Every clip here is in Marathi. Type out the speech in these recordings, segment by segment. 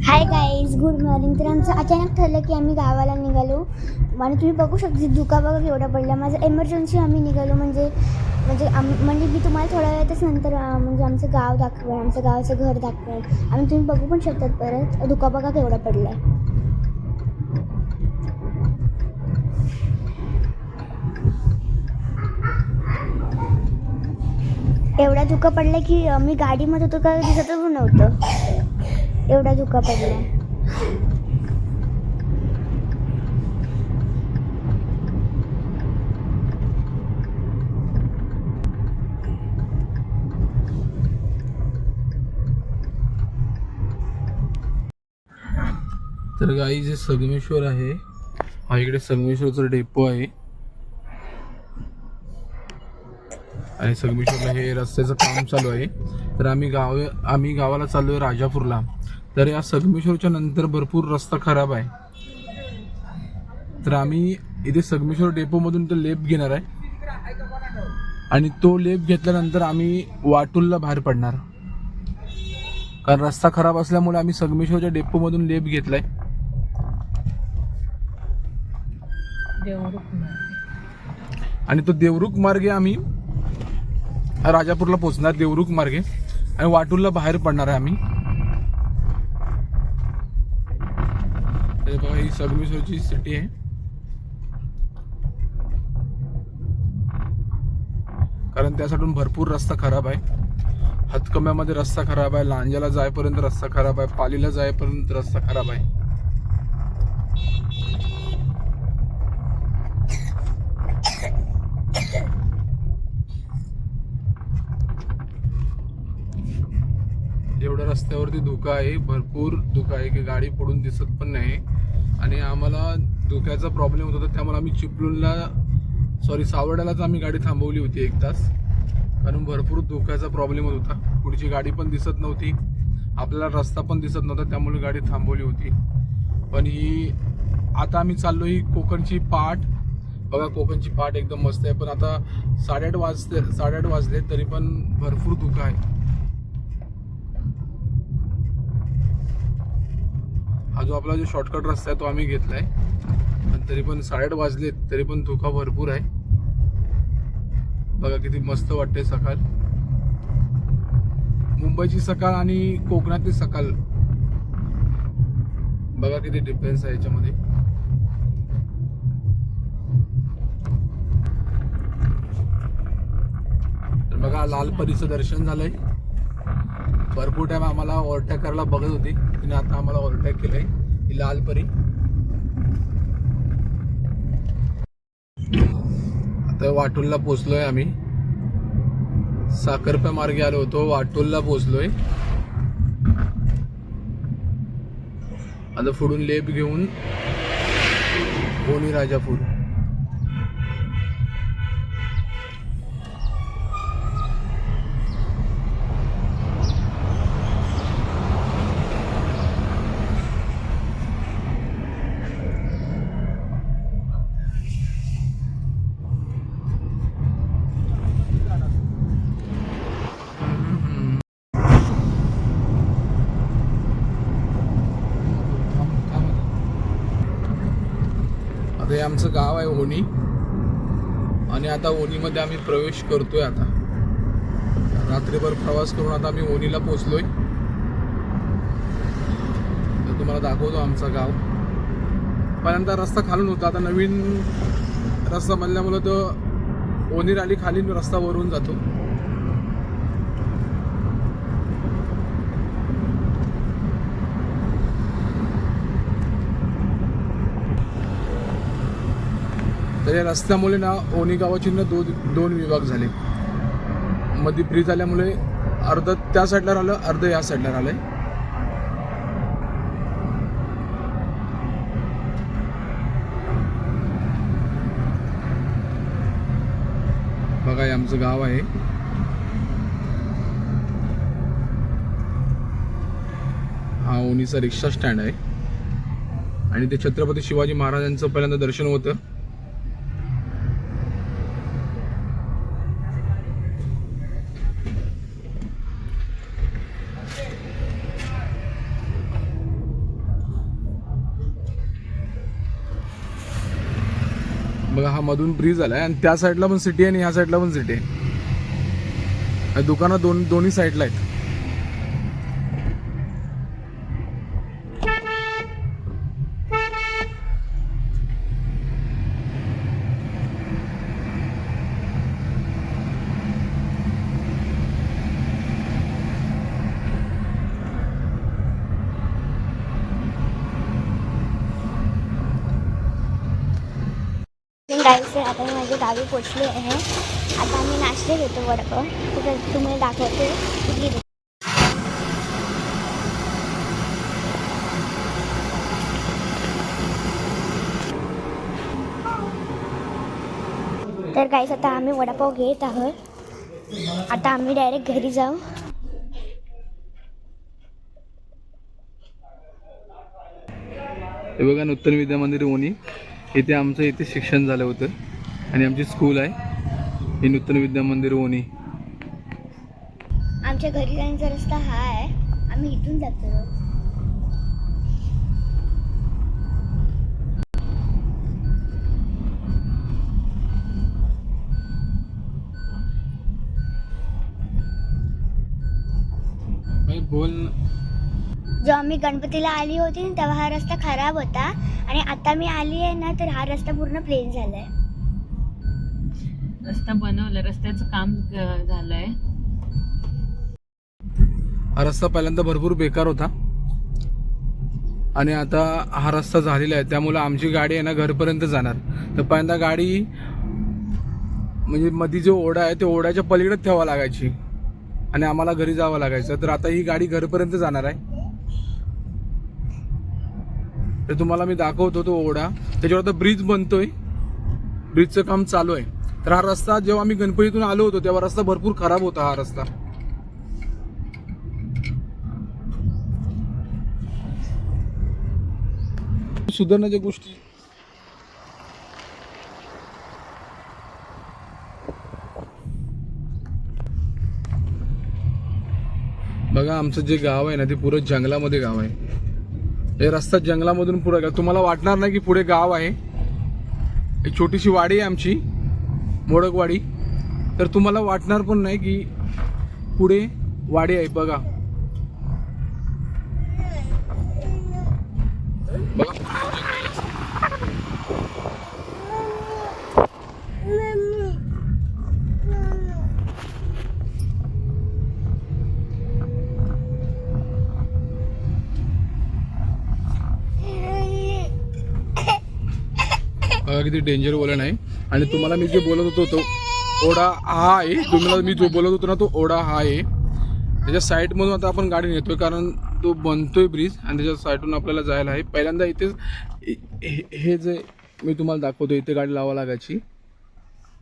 Hi guys, good morning. तर आमचं अचानक ठरलं की आम्ही गावाला निघालो आणि तुम्ही बघू शकता धुका बघा केवढा पडला. माझं एमर्जन्सी आम्ही निघालो म्हणजे मी तुम्हाला थोड्या वेळातच नंतर म्हणजे आमचं गाव दाखवेन, आमचं गावाचं घर दाखवेन आणि तुम्ही बघू पण शकतात. परत धुका बघा केवढा पडला आहे. एवढा धुका पडला की मी गाडीमध्ये होतो का दिसतच नव्हतं, एवढा धुका पडला. तर गाई जे संगमेश्वर आहे, हा इकडे संगमेश्वरचा डेपो आहे आणि संगमेश्वरला हे रस्त्याचं काम चालू आहे. तर आम्ही गावाला चाललो आहे राजापूरला. तर या संगमेश्वरच्या नंतर भरपूर रस्ता खराब आहे. तर आम्ही इथे संगमेश्वर डेपोमधून तो लेप घेणार आहे आणि तो लेप घेतल्यानंतर आम्ही वाटूलला बाहेर पडणार. कारण रस्ता खराब असल्यामुळे आम्ही संगमेश्वरच्या डेपोमधून लेप घेतलाय. आणि तो देवरुख मार्गे आम्ही राजापूरला पोहोचणार, देवरुख मार्गे, आणि वाटूलला बाहेर पडणार आहे आम्ही. बघा ही संगमेश्वरची सिटी आहे. कारण त्यासाठी भरपूर रस्ता खराब आहे. हातकंब्यामध्ये रस्ता खराब आहे, लांजाला जायपर्यंत रस्ता खराब आहे, पालीला जायपर्यंत रस्ता खराब आहे. एवढ्या रस्त्यावरती धुका आहे, भरपूर धुका आहे की गाडी पुढून दिसत पण नाही. आणि आम्हाला धुक्याचा प्रॉब्लेम होत होता, त्यामुळे आम्ही सावर्ड्यालाच आम्ही गाडी थांबवली होती 1 तास. कारण भरपूर धुक्याचा प्रॉब्लेम होत होता, पुढची गाडी पण दिसत नव्हती, आपल्याला रस्ता पण दिसत नव्हता, त्यामुळे गाडी थांबवली होती. पण ही आता आम्ही चाललो ही कोकणची पाट. बघा कोकणची पाट एकदम मस्त आहे. पण आता 8:30 वाजले तरी पण भरपूर धुका आहे. हा जो आपला शॉर्टकट रस्ता आहे तो आम्ही घेतलाय, पण तरी पण 8:30 वाजलेत तरी पण धुका भरपूर आहे. बघा किती मस्त वाटते सकाळ, मुंबईची सकाळ आणि कोकणातली सकाळ. बघा किती डिफरन्स आहे याच्यामध्ये. तर बघा लालपरीचं दर्शन झालंय. भरपूर टाइम आम्हाला ओव्हरटेक करायला बघत होती, तिने आता आम्हाला ओव्हरटेक केलंय ही लालपरी. आता वाटूलला पोचलोय आम्ही. साखरपे मार्गे आलो होतो, वाटूलला पोचलोय. आता पुढून लेप घेऊन ओनी राजापूर. आता हे आमचं गाव आहे ओनी, आणि आता ओनीमध्ये आम्ही प्रवेश करतोय. आता रात्रीभर प्रवास करून आता आम्ही ओनीला पोचलोय. तर तुम्हाला दाखवतो आमचं गाव. पहिल्यांदा रस्ता खालून होता, आता नवीन रस्ता बनल्यामुळे तो ओनी राली खाली रस्ता वरून जातो. तर या रस्त्यामुळे ना ओनी गावाची ना दोन विभाग झाले. मध्ये ब्रिज आल्यामुळे अर्ध त्या साईडला राहिलं, अर्ध या साईडला राहिलंय. बघा हे आमचं गाव आहे. हा ओनीचा रिक्षा स्टँड आहे आणि ते छत्रपती शिवाजी महाराजांचं पहिल्यांदा दर्शन होतं. बघा हा मधून ब्रिज आलाय आणि त्या साईडला पण सिटी आहे आणि ह्या साईडला पण सिटी आहे. दुकानं दोन्ही साईडला आहेत. गाईचे आता मी माझ्या गावी पोचले आहे. आता आम्ही नाश्ते घेतो वडापाव. तर तुम्ही दाखवते कुठली. तर गाईस आता आम्ही वडापाव घेत आहोत. आता आम्ही डायरेक्ट घरी जाऊ. हे बघा नूतन विद्या मंदिर ओणी. इथे आमचं इथे शिक्षण झालं होतं आणि आमची स्कूल आहे ही नूतन विद्या मंदिर ओणी. आमच्या घरी जाण्याचा रस्ता हा आहे. आम्ही इथून जातो. बोल. जेव्हा मी गणपतीला आली होती ना तेव्हा हा रस्ता खराब होता आणि आता मी आली आहे ना तर हा रस्ता पूर्ण प्लेन झालाय. रस्ता बनवलाय, रस्त्याचं काम झालंय. हा रस्ता पहिल्यांदा भरपूर बेकार होता आणि आता हा रस्ता झालेला आहे त्यामुळे आमची गाडी आहे ना घरपर्यंत जाणार. तर पहिल्यांदा गाडी म्हणजे मध्ये जो ओढा आहे ते ओढ्याच्या पलीकडेच ठेवावं लागायची आणि आम्हाला घरी जावं लागायचं. तर आता ही गाडी घरपर्यंत जाणार आहे. तर तुम्हाला मी दाखवतो तो ओढा. त्याच्यावर आता ब्रिज बनतोय, ब्रिजचं काम चालू आहे. तर हा रस्ता जेव्हा आम्ही गणपतीतून आलो होतो तेव्हा रस्ता भरपूर खराब होता. हा रस्ता सुधारण्याच्या गोष्टी बघा. आमचं जे गाव आहे ना ते पुरं जंगलामध्ये गाव आहे. हे रस्ता जंगलामधून पुढे गेला. तुम्हाला वाटणार नाही की पुढे गाव आहे. एक छोटीशी वाडी आहे आमची, मोडकवाडी. तर तुम्हाला वाटणार पण नाही की पुढे वाडी आहे. बघा किती डेंजर बोला नाही. आणि तुम्हाला मी जे बोलत होतो तो ओढा हा आहे. तुम्हाला मी जो बोलत होतो ना तो ओढा हा आहे. त्याच्या साईडमधून आता आपण गाडी नेतोय कारण तो बनतोय ब्रिज आणि त्याच्या साईडून आपल्याला जायला आहे. पहिल्यांदा इथेच हे जे मी तुम्हाला दाखवतो इथे गाडी लावा लागायची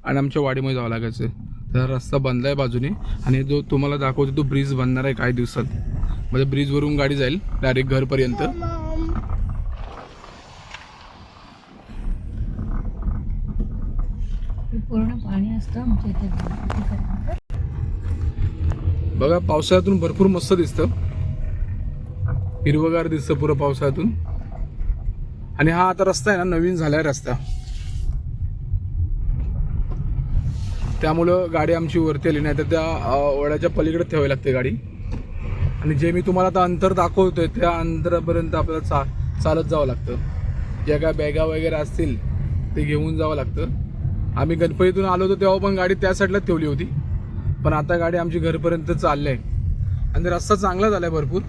आणि आमच्या वाडीमध्ये जावं लागायचं. तर रस्ता बनला आहे बाजूने आणि जो तुम्हाला दाखवतो तो ब्रिज बनणार आहे काही दिवसात. म्हणजे ब्रिजवरून गाडी जाईल डायरेक्ट घरपर्यंत. पूर्ण पाणी असतं आमच्या इथे. बघा पावसाळ्यातून भरपूर मस्त दिसतं, हिरवगार दिसतं पुरं पावसाळ्यातून. आणि हा आता रस्ता आहे ना नवीन झालाय रस्ता, त्यामुळं गाडी आमची वरती आली नाही तर त्या ओढ्याच्या पलीकडे ठेवावी लागते गाडी. आणि जे मी तुम्हाला आता अंतर दाखवतोय त्या अंतरापर्यंत आपल्याला चालत जावं लागतं. ज्या काय बॅगा वगैरे असतील ते घेऊन जावं लागतं. आम्ही गणपतीतून आलो होतो तेव्हा पण गाडी त्या साईडला ठेवली होती, पण आता गाडी आमची घरपर्यंत चालली आहे. आणि रस्ता चांगला झाला आहे भरपूर.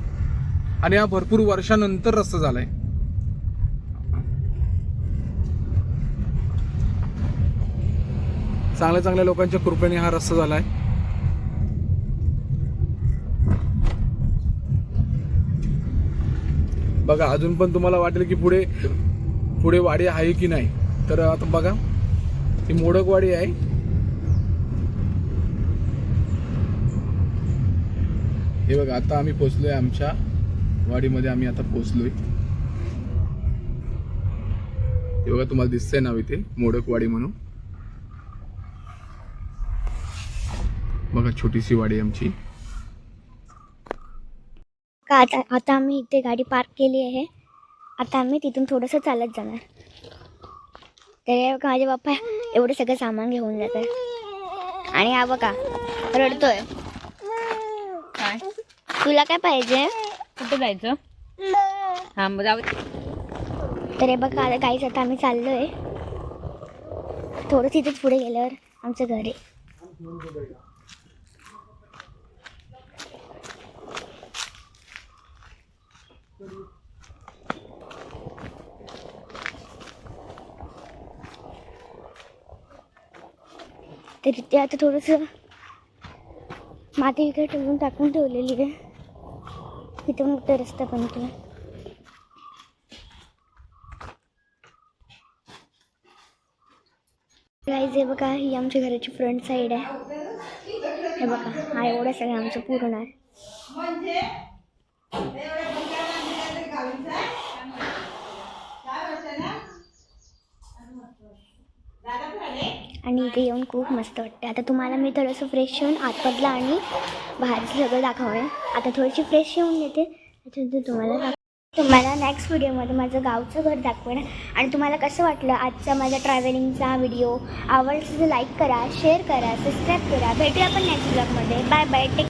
आणि हा भरपूर वर्षानंतर रस्ता झाला आहे. चांगल्या चांगल्या लोकांच्या कृपेने हा रस्ता झाला आहे. बघा अजून पण तुम्हाला वाटेल की पुढे पुढे वाडी आहे की नाही. तर आता बघा ही मोडकवाडी आहे. हे बघा आता आम्ही पोचलोय आमच्या वाडीमध्ये. आम्ही आता पोचलोय. हे बघा तुम्हाला दिसतंय नाव इथे मोडकवाडी म्हणून. बघा छोटीशी वाडी आमची. आता आम्ही इथे गाडी पार्क केली आहे. आता आम्ही तिथून थोडंसं चालत जाणार. तर हे बघा माझे पप्पा एवढं सगळं सामान घेऊन जातात आणि हा बघा रडतोय. काय तुला काय पाहिजे? कुठे जायचं? हा मग जाऊ. तर हे बघा आता काहीच आता आम्ही चाललोय थोडं तिथेच पुढे गेल्यावर आमचं घर आहे. तर ते आता थोडंसं माती इकडे टाकून ठेवलेली आहे. तिथून मोठा रस्ता बनतोय. गाईज हे बघा ही आमच्या घराची फ्रंट साईड आहे. हे बघा हा एवढं सगळं आमचं पूर्ण आहे. आणि इथे येऊन खूप मस्त वाटते. आता तुम्हाला मी थोडंसं फ्रेश होऊन आतमधलं आणि बाहेरचं सगळं दाखवूया. आता थोडीशी फ्रेश येऊन येते त्याच्यानंतर तुम्हाला नेक्स्ट व्हिडिओमध्ये माझं गावचं घर दाखवेन. आणि तुम्हाला कसं वाटलं आजचा माझ्या ट्रॅव्हलिंगचा व्हिडिओ आवडलं तर लाईक करा, शेअर करा, सबस्क्राईब करा. भेटूया आपण नेक्स्ट ब्लॉगमध्ये. Bye bye. टेक